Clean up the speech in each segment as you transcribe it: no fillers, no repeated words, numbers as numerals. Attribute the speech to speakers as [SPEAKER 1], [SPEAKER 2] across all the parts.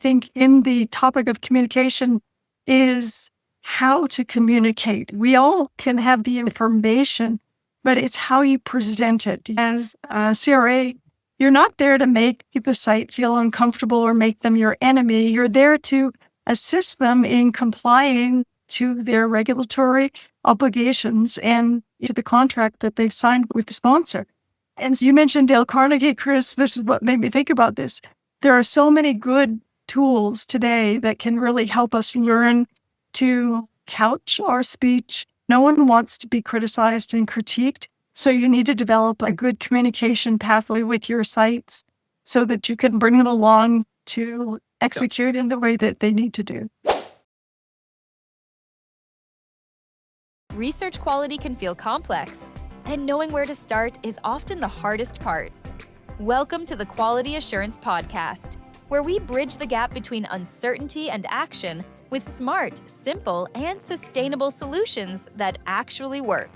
[SPEAKER 1] think in the topic of communication is how to communicate. We all can have the information, but it's how you present it. As a CRA, you're not there to make the site feel uncomfortable or make them your enemy. You're there to assist them in complying to their regulatory obligations and to the contract that they've signed with the sponsor. And you mentioned Dale Carnegie, Chris. This is what made me think about this. There are so many good tools today that can really help us learn to couch our speech. No one wants to be criticized and critiqued. So you need to develop a good communication pathway with your sites so that you can bring them along to execute in the way that they need to do.
[SPEAKER 2] Research quality can feel complex, and knowing where to start is often the hardest part. Welcome to the Quality Assurance Podcast, where we bridge the gap between uncertainty and action with smart, simple, and sustainable solutions that actually work.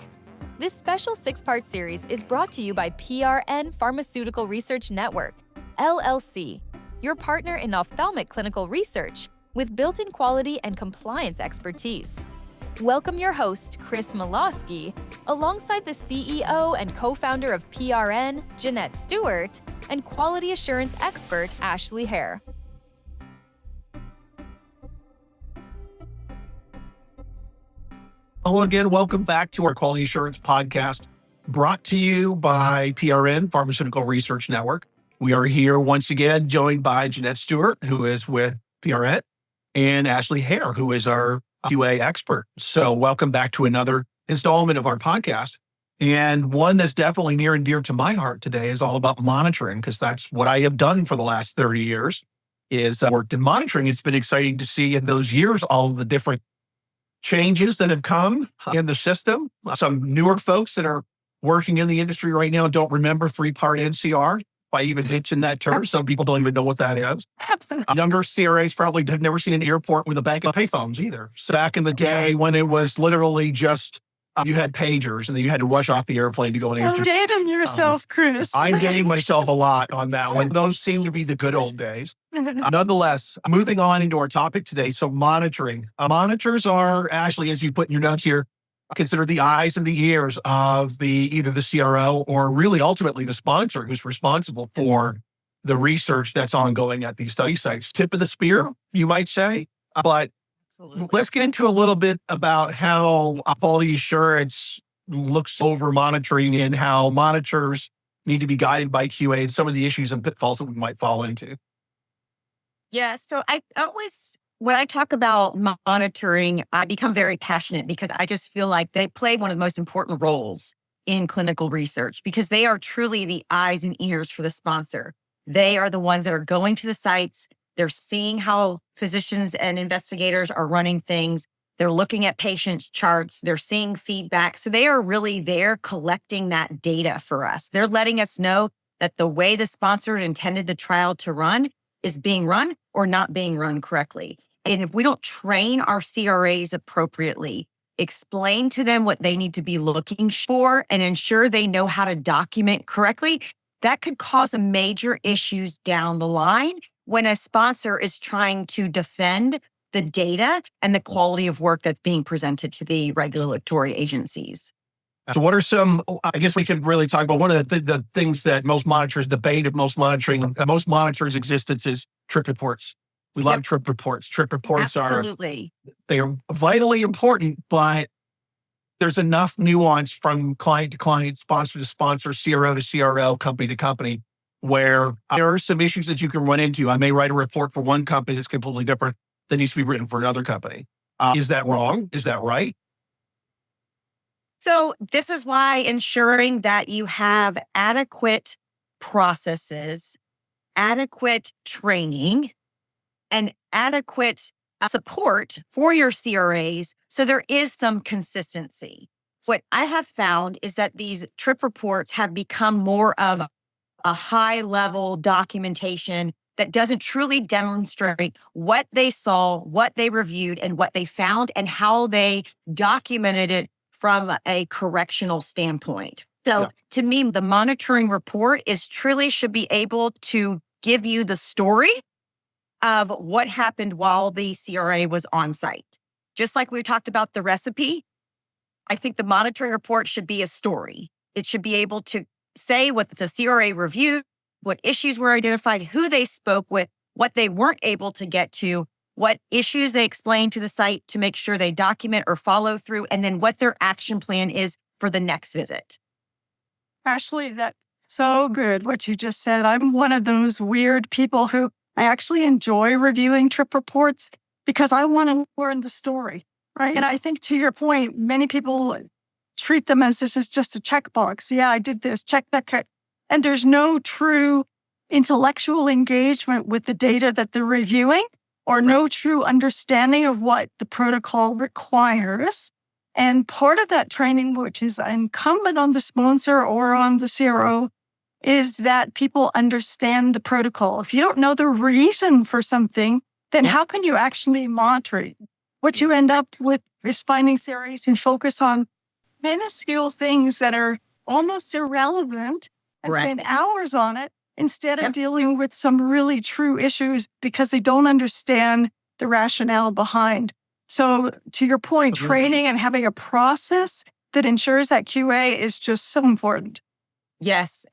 [SPEAKER 2] This special 6-part series is brought to you by PRN Pharmaceutical Research Network, LLC, your partner in ophthalmic clinical research with built-in quality and compliance expertise. Welcome your host, Chris Malosky, alongside the CEO and co-founder of PRN, Jeanette Stewart, and quality assurance expert, Ashley Hare.
[SPEAKER 3] Hello again. Welcome back to our Quality Assurance Podcast, brought to you by PRN Pharmaceutical Research Network. We are here once again, joined by Jeanette Stewart, who is with PRN, and Ashley Hare, who is our QA expert. So welcome back to another installment of our podcast. And one that's definitely near and dear to my heart today is all about monitoring, because that's what I have done for the last 30 years is worked in monitoring. It's been exciting to see in those years all of the different changes that have come in the system. Some newer folks that are working in the industry right now don't remember 3-part NCR. By even mention that term, some people don't even know what that is. Younger CRAs probably have never seen an airport with a bank of payphones either. So back in the day when it was literally just you had pagers and then you had to rush off the airplane to go and answer.
[SPEAKER 1] Dating yourself, Chris.
[SPEAKER 3] I'm dating myself a lot on that one. Those seem to be the good old days. Nonetheless, moving on into our topic today. So monitoring. Monitors are, Ashley, as you put in your notes here, considered the eyes and the ears of either the CRO or really ultimately the sponsor who's responsible for the research that's ongoing at these study sites. Tip of the spear, you might say. But Absolutely. Let's get into a little bit about how quality assurance looks over monitoring and how monitors need to be guided by QA and some of the issues and pitfalls that we might fall into.
[SPEAKER 4] Yeah, so when I talk about monitoring, I become very passionate because I just feel like they play one of the most important roles in clinical research because they are truly the eyes and ears for the sponsor. They are the ones that are going to the sites. They're seeing how physicians and investigators are running things. They're looking at patient charts. They're seeing feedback. So they are really there collecting that data for us. They're letting us know that the way the sponsor intended the trial to run is being run or not being run correctly. And if we don't train our CRAs appropriately, explain to them what they need to be looking for and ensure they know how to document correctly, that could cause some major issues down the line when a sponsor is trying to defend the data and the quality of work that's being presented to the regulatory agencies.
[SPEAKER 3] So what are some, I guess we could really talk about one of the things that most monitors debate of most monitors' existence is trip reports. We love trip reports. Trip reports they are vitally important, but there's enough nuance from client to client, sponsor to sponsor, CRO to CRO, company to company, where there are some issues that you can run into. I may write a report for one company that's completely different that needs to be written for another company. Is that wrong? Is that right?
[SPEAKER 4] So this is why ensuring that you have adequate processes, adequate training, and adequate support for your CRAs so there is some consistency. What I have found is that these trip reports have become more of a high-level documentation that doesn't truly demonstrate what they saw, what they reviewed, and what they found, and how they documented it from a correctional standpoint. So to me, the monitoring report should be able to give you the story of what happened while the CRA was on site. Just like we talked about the recipe, I think the monitoring report should be a story. It should be able to say what the CRA reviewed, what issues were identified, who they spoke with, what they weren't able to get to, what issues they explained to the site to make sure they document or follow through, and then what their action plan is for the next visit.
[SPEAKER 1] Ashley, that's so good what you just said. I'm one of those weird people who I actually enjoy reviewing trip reports because I want to learn the story, right? And I think to your point, many people treat them as this is just a checkbox. Yeah, I did this, check that. And there's no true intellectual engagement with the data that they're reviewing or no true understanding of what the protocol requires. And part of that training, which is incumbent on the sponsor or on the CRO, is that people understand the protocol. If you don't know the reason for something, then how can you actually monitor it? What you end up with is finding CRAs who focus on minuscule things that are almost irrelevant and spend hours on it instead of dealing with some really true issues because they don't understand the rationale behind. So to your point, training and having a process that ensures that QA is just so important.
[SPEAKER 4] Yes,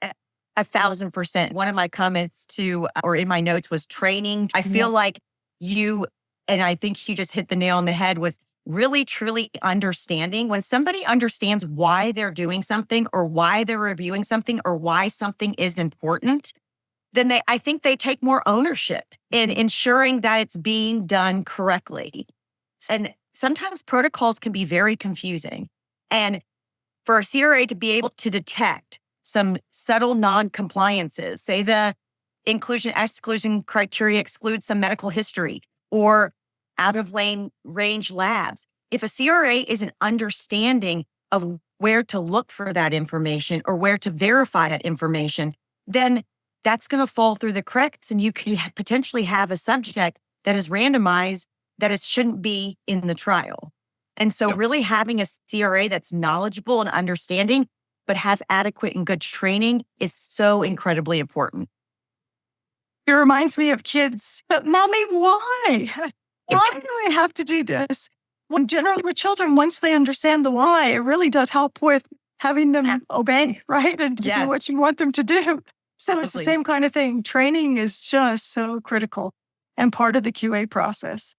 [SPEAKER 4] 1,000%. One of my comments or in my notes was training. I feel like and I think you just hit the nail on the head, was really, truly understanding. When somebody understands why they're doing something or why they're reviewing something or why something is important, then I think they take more ownership in ensuring that it's being done correctly. And sometimes protocols can be very confusing. And for a CRA to be able to detect some subtle non-compliances, say the inclusion-exclusion criteria excludes some medical history or out-of-range labs. If a CRA isn't understanding of where to look for that information or where to verify that information, then that's going to fall through the cracks and you could potentially have a subject that is randomized that it shouldn't be in the trial. And so really having a CRA that's knowledgeable and understanding, but has adequate and good training is so incredibly important.
[SPEAKER 1] It reminds me of kids, but mommy, why? Why do I have to do this? When generally with children, once they understand the why, it really does help with having them obey, right? And do what you want them to do. So it's the same kind of thing. Training is just so critical and part of the QA process.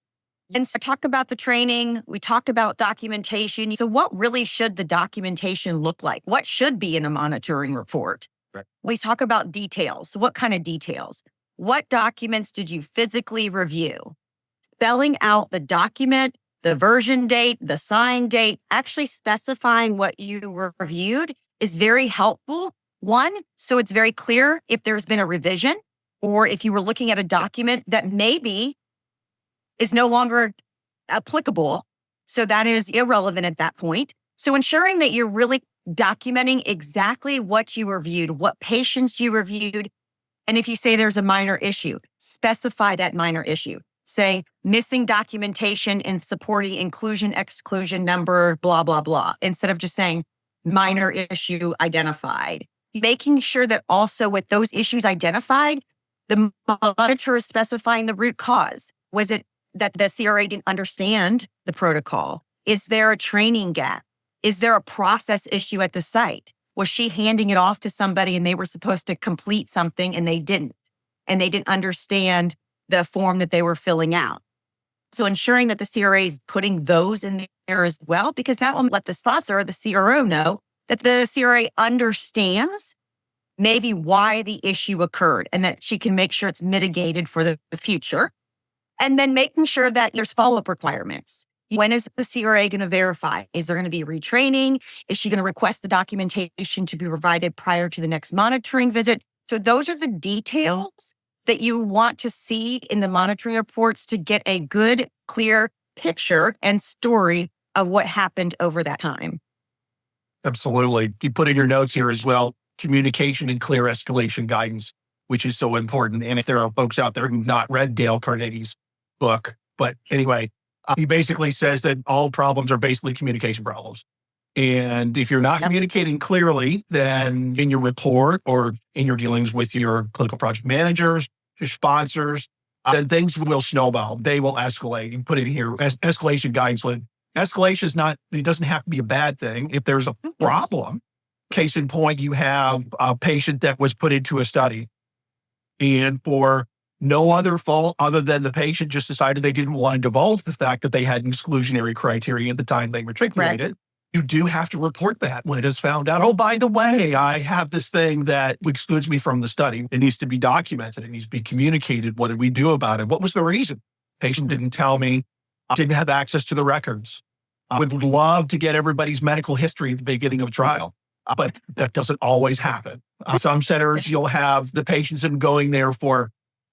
[SPEAKER 4] And so talk about the training. We talked about documentation. So what really should the documentation look like? What should be in a monitoring report? Right. We talk about details. So what kind of details? What documents did you physically review? Spelling out the document, the version date, the sign date, actually specifying what you reviewed is very helpful. One, so it's very clear if there's been a revision or if you were looking at a document that maybe is no longer applicable. So that is irrelevant at that point. So ensuring that you're really documenting exactly what you reviewed, what patients you reviewed. And if you say there's a minor issue, specify that minor issue. Say missing documentation and supporting inclusion, exclusion number, blah, blah, blah, instead of just saying minor issue identified. Making sure that also with those issues identified, the monitor is specifying the root cause. Was it that the CRA didn't understand the protocol? Is there a training gap? Is there a process issue at the site? Was she handing it off to somebody and they were supposed to complete something and they didn't? And they didn't understand the form that they were filling out. So ensuring that the CRA is putting those in there as well, because that will let the sponsor or the CRO know that the CRA understands maybe why the issue occurred and that she can make sure it's mitigated for the future. And then making sure that there's follow-up requirements. When is the CRA going to verify? Is there going to be retraining? Is she going to request the documentation to be provided prior to the next monitoring visit? So those are the details that you want to see in the monitoring reports to get a good, clear picture and story of what happened over that time.
[SPEAKER 3] Absolutely. You put in your notes here as well, communication and clear escalation guidance, which is so important. And if there are folks out there who've not read Dale Carnegie's book, but anyway, he basically says that all problems are basically communication problems. And if you're not communicating clearly, then in your report or in your dealings with your clinical project managers, your sponsors, then things will snowball. They will escalate. You put it here, escalation guidance. With escalation is not, it doesn't have to be a bad thing. If there's a problem, case in point, you have a patient that was put into a study and for no other fault other than the patient just decided they didn't want to divulge the fact that they had an exclusionary criteria at the time they matriculated.
[SPEAKER 4] Correct.
[SPEAKER 3] You do have to report that when it is found out, oh, by the way, I have this thing that excludes me from the study. It needs to be documented. It needs to be communicated. What did we do about it? What was the reason? Patient didn't tell me. I didn't have access to the records. I would love to get everybody's medical history at the beginning of a trial, but that doesn't always happen. Some centers, you'll have the patients been going there for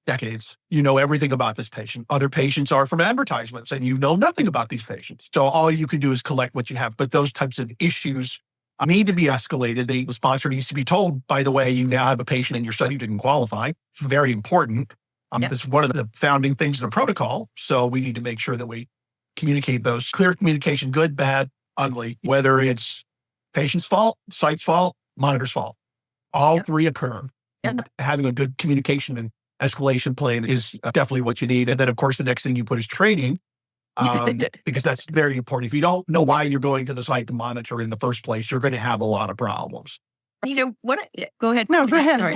[SPEAKER 3] decades. You know everything about this patient. Other patients are from advertisements and you know nothing about these patients. So all you can do is collect what you have. But those types of issues need to be escalated. The sponsor needs to be told, by the way, you now have a patient in your study who didn't qualify. It's very important. It's one of the founding things in the protocol. So we need to make sure that we communicate those. Clear communication, good, bad, ugly, whether it's patient's fault, site's fault, monitor's fault. All three occur. And having a good communication and escalation plan is definitely what you need. And then, of course, the next thing you put is training, because that's very important. If you don't know why you're going to the site to monitor in the first place, you're going to have a lot of problems.
[SPEAKER 4] Go ahead.
[SPEAKER 1] No, go ahead.
[SPEAKER 4] Sorry.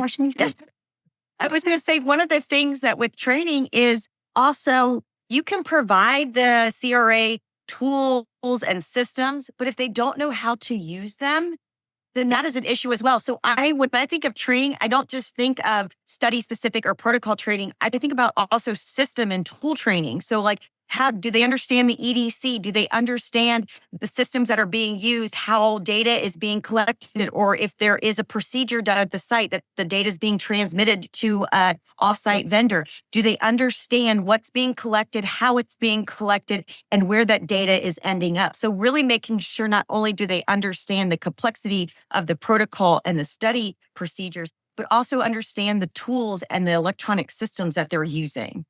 [SPEAKER 4] I was going to say, one of the things that with training is also you can provide the CRA tools and systems, but if they don't know how to use them, then that is an issue as well. So when I think of training, I don't just think of study specific or protocol training. I think about also system and tool training. So like, how do they understand the EDC? Do they understand the systems that are being used, how data is being collected, or if there is a procedure done at the site that the data is being transmitted to an offsite vendor? Do they understand what's being collected, how it's being collected, and where that data is ending up? So really making sure not only do they understand the complexity of the protocol and the study procedures, but also understand the tools and the electronic systems that they're using.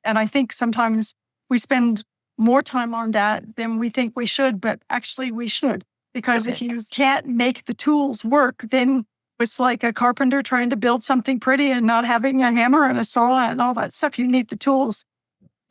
[SPEAKER 1] And I think sometimes we spend more time on that than we think we should, but actually we should. Because if you can't make the tools work, then it's like a carpenter trying to build something pretty and not having a hammer and a saw and all that stuff. You need the tools.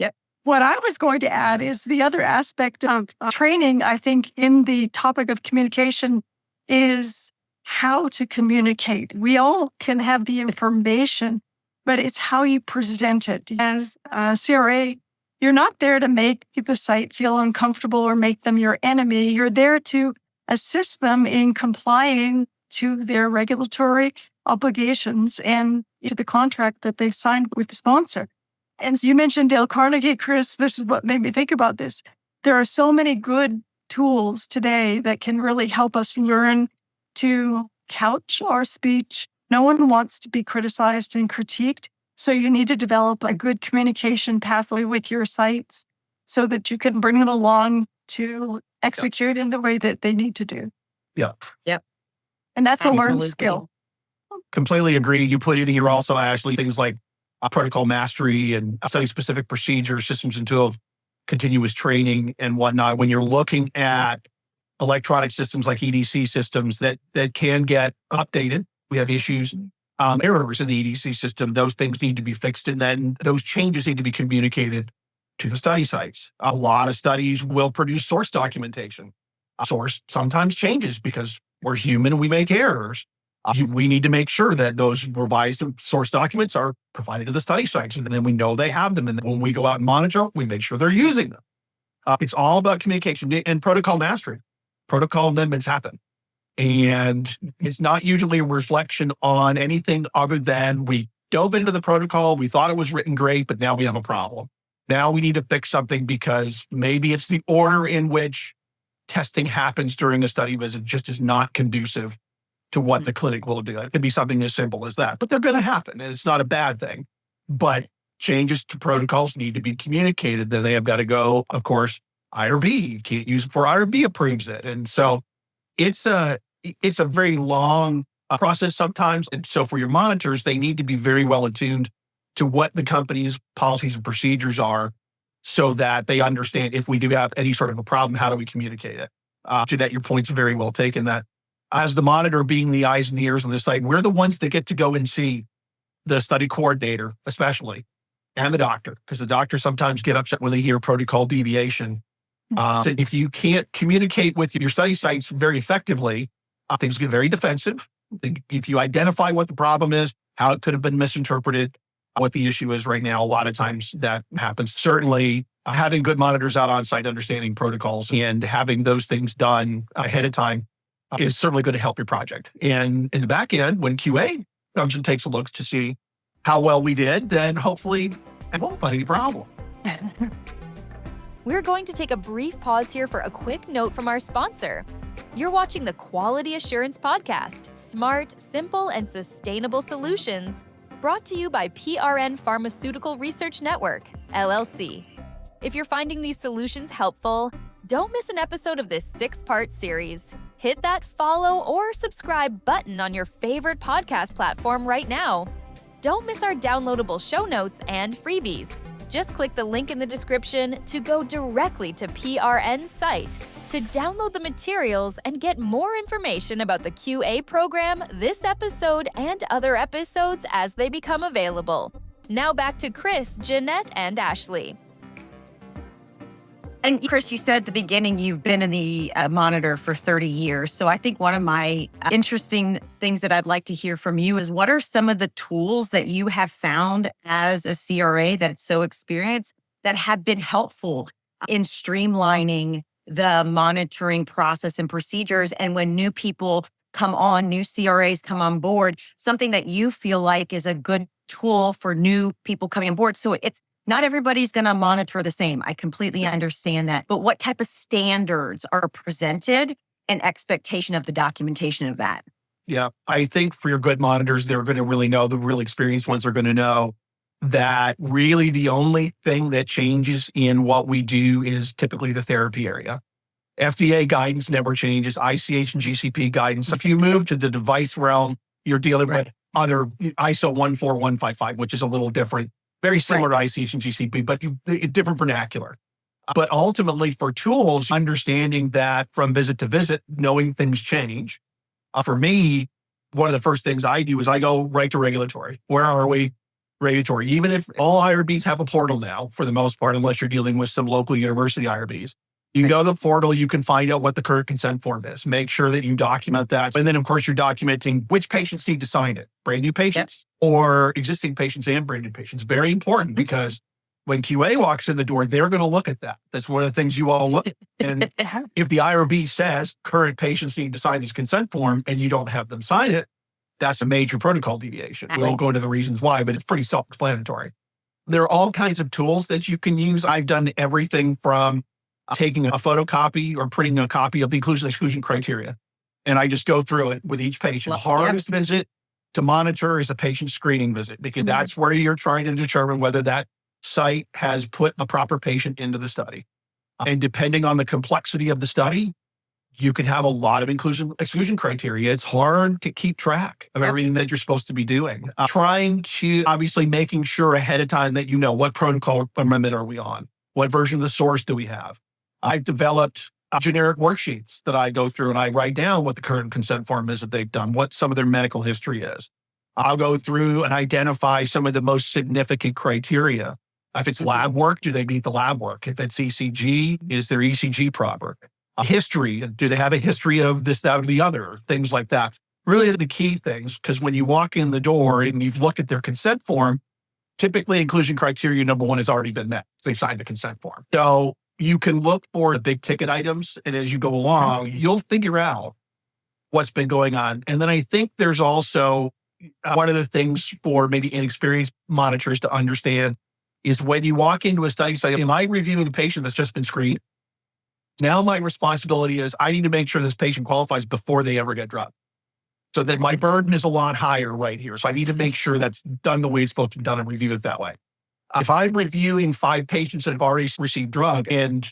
[SPEAKER 4] Yep.
[SPEAKER 1] What I was going to add is the other aspect of training, I think, in the topic of communication is how to communicate. We all can have the information, but it's how you present it. As a CRA, you're not there to make the site feel uncomfortable or make them your enemy. You're there to assist them in complying to their regulatory obligations and to the contract that they've signed with the sponsor. And you mentioned Dale Carnegie, Chris. This is what made me think about this. There are so many good tools today that can really help us learn to couch our speech. No one wants to be criticized and critiqued. So you need to develop a good communication pathway with your sites so that you can bring them along to execute in the way that they need to do.
[SPEAKER 3] Yeah.
[SPEAKER 4] Yep.
[SPEAKER 1] And that's
[SPEAKER 4] Absolutely.
[SPEAKER 1] a learned skill.
[SPEAKER 3] Completely agree. You put in here also, Ashley, things like protocol mastery and study-specific procedures, systems and tools, continuous training and whatnot. When you're looking at electronic systems like EDC systems that can get updated, we have issues, errors in the EDC system. Those things need to be fixed. And then those changes need to be communicated to the study sites. A lot of studies will produce source documentation. Source sometimes changes because we're human and we make errors. We need to make sure that those revised source documents are provided to the study sites. And then we know they have them. And then when we go out and monitor, we make sure they're using them. It's all about communication and protocol mastery. Protocol amendments happen. And it's not usually a reflection on anything other than we dove into the protocol. We thought it was written great, but now we have a problem. Now we need to fix something because maybe it's the order in which testing happens during a study visit just is not conducive to what the clinic will do. It could be something as simple as that, but they're going to happen. And it's not a bad thing. But changes to protocols need to be communicated. Then they have got to go, of course, IRB. You can't use it before IRB approves it. And so it's a very long process sometimes. And so for your monitors, they need to be very well attuned to what the company's policies and procedures are so that they understand if we do have any sort of a problem, how do we communicate it? Jeanette, your point's very well taken that as the monitor being the eyes and the ears on the site, we're the ones that get to go and see the study coordinator, especially, and the doctor, because the doctor sometimes get upset when they hear protocol deviation. So if you can't communicate with your study sites very effectively, things get very defensive. If you identify what the problem is, how it could have been misinterpreted, what the issue is right now, a lot of times that happens. Certainly, having good monitors out on site, understanding protocols, and having those things done ahead of time is certainly going to help your project. And in the back end, when QA function takes a look to see how well we did, then hopefully it won't be any problem.
[SPEAKER 2] We're going to take a brief pause here for a quick note from our sponsor. You're watching the Quality Assurance Podcast, smart, simple, and sustainable solutions, brought to you by PRN Pharmaceutical Research Network, LLC. If you're finding these solutions helpful, don't miss an episode of this 6-part series. Hit that follow or subscribe button on your favorite podcast platform right now. Don't miss our downloadable show notes and freebies. Just click the link in the description to go directly to PRN's site to download the materials and get more information about the QA program, this episode, and other episodes as they become available. Now back to Chris, Jeanette, and Ashley.
[SPEAKER 4] And Chris, you said at the beginning you've been in the monitor for 30 years. So I think one of my interesting things that I'd like to hear from you is what are some of the tools that you have found as a CRA that's so experienced that have been helpful in streamlining the monitoring process and procedures? And when new people come on, new CRAs come on board, something that you feel like is a good tool for new people coming on board. So it's not everybody's going to monitor the same. I completely understand that. But what type of standards are presented and expectation of the documentation of that?
[SPEAKER 3] Yeah, I think for your good monitors, they're going to really know, the really experienced ones are going to know that really the only thing that changes in what we do is typically the therapy area. FDA guidance never changes, ICH and GCP guidance. If you move to the device realm, you're dealing with other ISO 14155, which is a little different. Very similar to ICH and GCP, but different vernacular. But ultimately for tools, understanding that from visit to visit, knowing things change. For me, one of the first things I do is I go right to regulatory. Where are we? Regulatory. Even if all IRBs have a portal now, for the most part, unless you're dealing with some local university IRBs, you can go to the portal, you can find out what the current consent form is. Make sure that you document that. And then, of course, you're documenting which patients need to sign it. Brand new patients or existing patients and brand new patients. Very important because when QA walks in the door, they're going to look at that. That's one of the things you all look at. And if the IRB says current patients need to sign this consent form and you don't have them sign it, that's a major protocol deviation. We won't go into the reasons why, but it's pretty self-explanatory. There are all kinds of tools that you can use. I've done everything from taking a photocopy or printing a copy of the inclusion-exclusion criteria. And I just go through it with each patient. The hardest visit to monitor is a patient screening visit, because that's where you're trying to determine whether that site has put a proper patient into the study. And depending on the complexity of the study, you can have a lot of inclusion-exclusion criteria. It's hard to keep track of everything that you're supposed to be doing. Trying to, obviously making sure ahead of time that you know what protocol amendment are we on? What version of the source do we have? I've developed generic worksheets that I go through and I write down what the current consent form is that they've done, what some of their medical history is. I'll go through and identify some of the most significant criteria. If it's lab work, do they meet the lab work? If it's ECG, is their ECG proper? History, do they have a history of this, that, or the other? Things like that. Really the key things, because when you walk in the door and you've looked at their consent form, typically inclusion criteria number one has already been met. They've signed the consent form. So you can look for the big ticket items, and as you go along, you'll figure out what's been going on. And then I think there's also one of the things for maybe inexperienced monitors to understand is when you walk into a study site, am I reviewing a patient that's just been screened? Now my responsibility is I need to make sure this patient qualifies before they ever get drugged. So that my burden is a lot higher right here. So I need to make sure that's done the way it's supposed to be done and review it that way. If I'm reviewing 5 patients that have already received drug and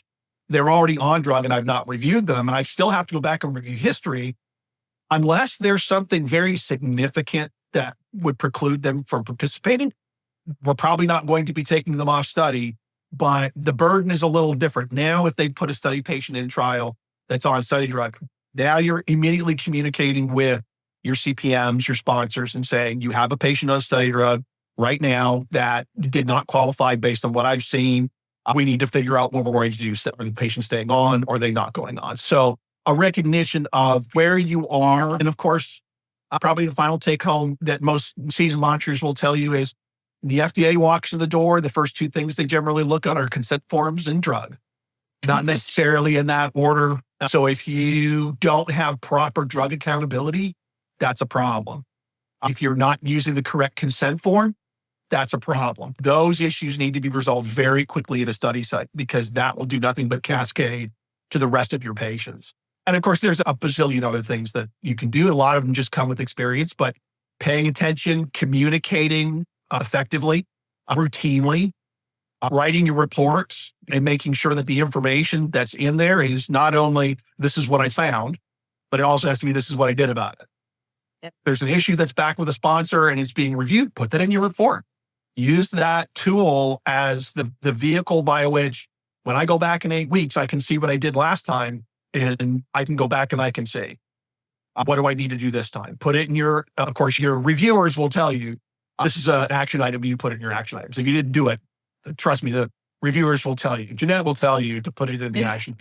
[SPEAKER 3] they're already on drug and I've not reviewed them, and I still have to go back and review history, unless there's something very significant that would preclude them from participating, we're probably not going to be taking them off study. But the burden is a little different. Now, if they put a study patient in trial that's on study drug, now you're immediately communicating with your CPMs, your sponsors, and saying, you have a patient on study drug. right now that did not qualify based on what I've seen. We need to figure out what we're going to do. Are the patients staying on or are they not going on? So a recognition of where you are. And of course, probably the final take home that most seasoned monitors will tell you is the FDA walks in the door. The first two things they generally look at are consent forms and drug, not necessarily in that order. So if you don't have proper drug accountability, that's a problem. If you're not using the correct consent form, that's a problem. Those issues need to be resolved very quickly at a study site because that will do nothing but cascade to the rest of your patients. And of course, there's a bazillion other things that you can do. A lot of them just come with experience, but paying attention, communicating effectively, routinely, writing your reports and making sure that the information that's in there is not only this is what I found, but it also has to be this is what I did about it.
[SPEAKER 4] Yep.
[SPEAKER 3] There's an issue that's back with a sponsor and it's being reviewed. Put that in your report. Use that tool as the vehicle by which when I go back in 8 weeks, I can see what I did last time and I can go back and I can say, what do I need to do this time? Put it in your, of course, your reviewers will tell you, this is an action item, you put it in your action items. If you didn't do it, trust me, the reviewers will tell you. Jeanette will tell you to put it in the action.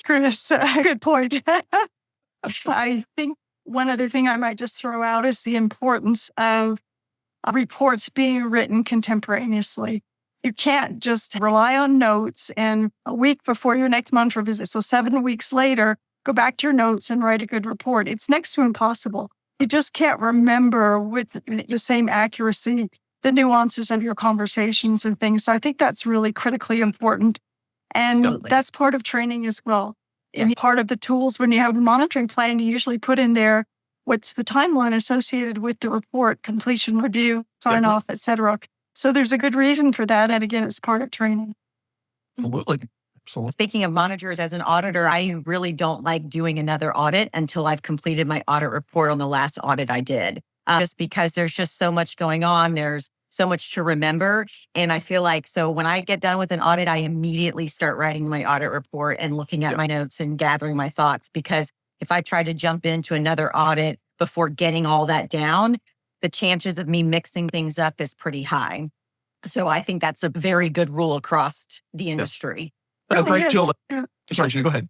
[SPEAKER 1] Chris, good point. I think one other thing I might just throw out is the importance of reports being written contemporaneously. You can't just rely on notes and a week before your next monitor visit, so 7 weeks later, go back to your notes and write a good report. It's next to impossible. You just can't remember with the same accuracy the nuances of your conversations and things. So I think that's really critically important. And
[SPEAKER 4] Absolutely.
[SPEAKER 1] that's part of training as well.
[SPEAKER 4] Yeah.
[SPEAKER 1] And part of the tools when you have a monitoring plan, you usually put in there what's the timeline associated with the report, completion, review, sign off, et cetera. So there's a good reason for that. And again, it's part of training.
[SPEAKER 3] Absolutely. Absolutely.
[SPEAKER 4] Speaking of monitors, as an auditor, I really don't like doing another audit until I've completed my audit report on the last audit I did. Just because there's just so much going on. There's so much to remember. And I feel like, so when I get done with an audit, I immediately start writing my audit report and looking at my notes and gathering my thoughts. Because if I try to jump into another audit before getting all that down, the chances of me mixing things up is pretty high. So I think that's a very good rule across the industry.
[SPEAKER 3] Great, Jill.
[SPEAKER 1] Yeah.
[SPEAKER 3] Sorry, Jill, go ahead.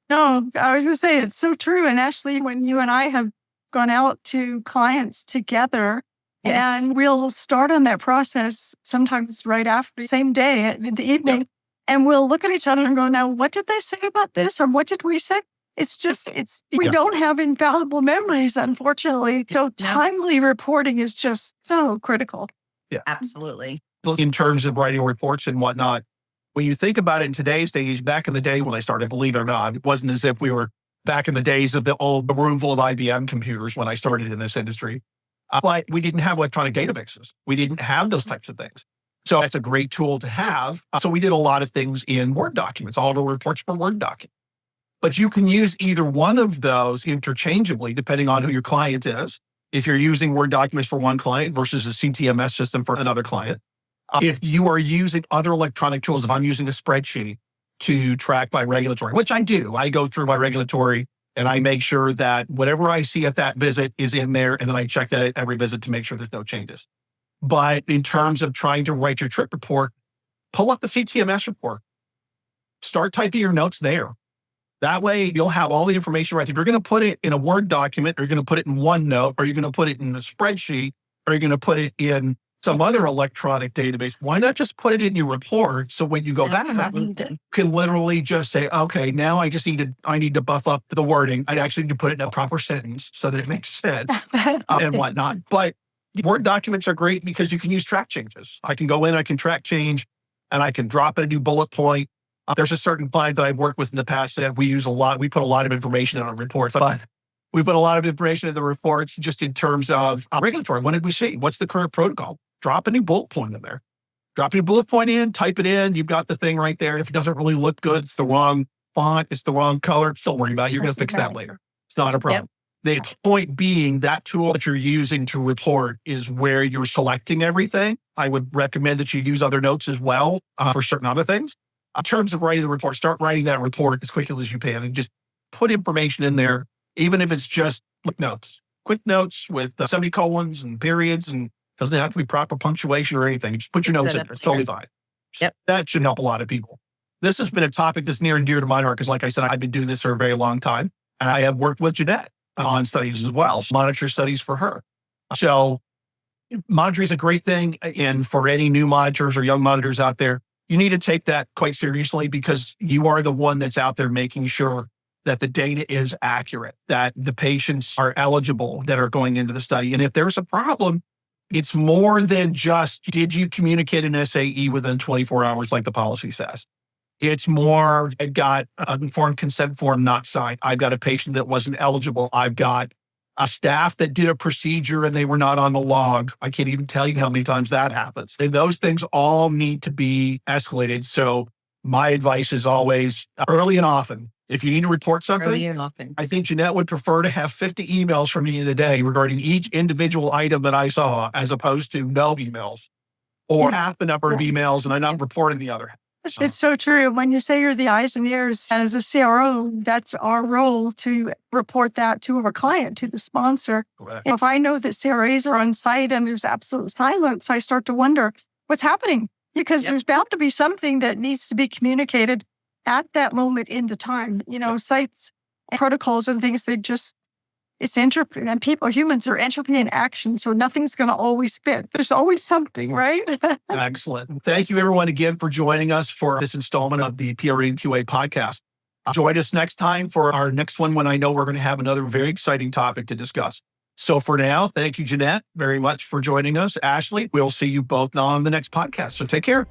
[SPEAKER 1] No, I was going to say it's so true. And Ashley, when you and I have gone out to clients together,
[SPEAKER 4] Yes.
[SPEAKER 1] and we'll start on that process sometimes right after, same day in the evening, and we'll look at each other and go, now, what did they say about this? Or what did we say? It's just, we don't have infallible memories, unfortunately. So timely reporting is just so critical.
[SPEAKER 3] Yeah,
[SPEAKER 4] Absolutely.
[SPEAKER 3] in terms of writing reports and whatnot. When you think about it in today's days, back in the day when I started, believe it or not, it wasn't as if we were back in the days of the room full of IBM computers when I started in this industry. But we didn't have electronic databases. We didn't have those types of things. So that's a great tool to have. So we did a lot of things in Word documents, all the reports for Word document. But you can use either one of those interchangeably, depending on who your client is. If you're using Word documents for one client versus a CTMS system for another client. If you are using other electronic tools, if I'm using a spreadsheet to track my regulatory, which I do, I go through my regulatory and I make sure that whatever I see at that visit is in there. And then I check that at every visit to make sure there's no changes. But in terms of trying to write your trip report, pull up the CTMS report. Start typing your notes there. That way you'll have all the information right. If you're going to put it in a Word document, or you're going to put it in OneNote, or you're going to put it in a spreadsheet, or you're going to put it in some other electronic database, why not just put it in your report? So when you go back, you can literally just say, okay, now I need to buff up the wording. I actually need to put it in a proper sentence so that it makes sense and whatnot. But Word documents are great because you can use track changes. I can go in, I can track change, and I can drop in a new bullet point. There's a certain client that I've worked with in the past that we use a lot. We put a lot of information in our reports, but we put a lot of information in the reports just in terms of regulatory. What did we see? What's the current protocol? Drop a new bullet point in there. Drop your bullet point in, type it in. You've got the thing right there. If it doesn't really look good, it's the wrong font, it's the wrong color, don't worry about it. You're going to fix that later. It's not a problem. The point being that tool that you're using to report is where you're selecting everything. I would recommend that you use other notes as well for certain other things. In terms of writing the report, start writing that report as quickly as you can and just put information in there, even if it's just notes. quick notes with semicolons and periods, and doesn't have to be proper punctuation or anything. Just put your notes in. It's totally fine.
[SPEAKER 4] Yep.
[SPEAKER 3] That should help a lot of people. This has been a topic that's near and dear to my heart because, like I said, I've been doing this for a very long time, and I have worked with Jeanette on studies as well, monitor studies for her. So monitoring is a great thing. And for any new monitors or young monitors out there, you need to take that quite seriously because you are the one that's out there making sure that the data is accurate, that the patients are eligible that are going into the study. And if there's a problem, it's more than just, did you communicate an SAE within 24 hours like the policy says? It's more, I've got an informed consent form not signed. I've got a patient that wasn't eligible. I've got a staff that did a procedure and they were not on the log. I can't even tell you how many times that happens. And those things all need to be escalated. So my advice is always early and often. If you need to report something,
[SPEAKER 4] Early and often.
[SPEAKER 3] I think Jeanette would prefer to have 50 emails from me in a day regarding each individual item that I saw, as opposed to no emails or half the number of emails and I'm not reporting the other half.
[SPEAKER 1] It's so true. When you say you're the eyes and ears as a CRO, that's our role to report that to our client, to the sponsor.
[SPEAKER 3] Correct.
[SPEAKER 1] If I know that CRAs are on site and there's absolute silence, I start to wonder what's happening because there's bound to be something that needs to be communicated at that moment in the time. Sites, and protocols and things, it's entropy, and humans are entropy in action. So nothing's going to always fit. There's always something, right?
[SPEAKER 3] Excellent. Thank you everyone again for joining us for this installment of the PRN QA podcast. Join us next time for our next one when I know we're going to have another very exciting topic to discuss. So for now, thank you, Jeanette, very much for joining us. Ashley, we'll see you both now on the next podcast. So take care.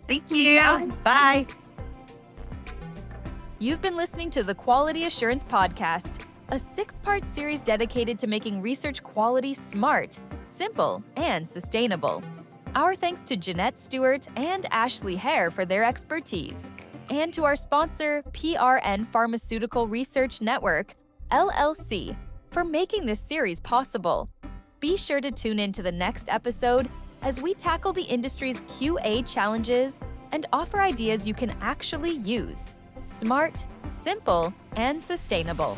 [SPEAKER 4] Thank you. Bye.
[SPEAKER 2] You've been listening to the Quality Assurance Podcast, a 6-part series dedicated to making research quality smart, simple, and sustainable. Our thanks to Jeanette Stewart and Ashley Hare for their expertise, and to our sponsor, PRN Pharmaceutical Research Network, LLC, for making this series possible. Be sure to tune in to the next episode as we tackle the industry's QA challenges and offer ideas you can actually use. Smart, simple, and sustainable.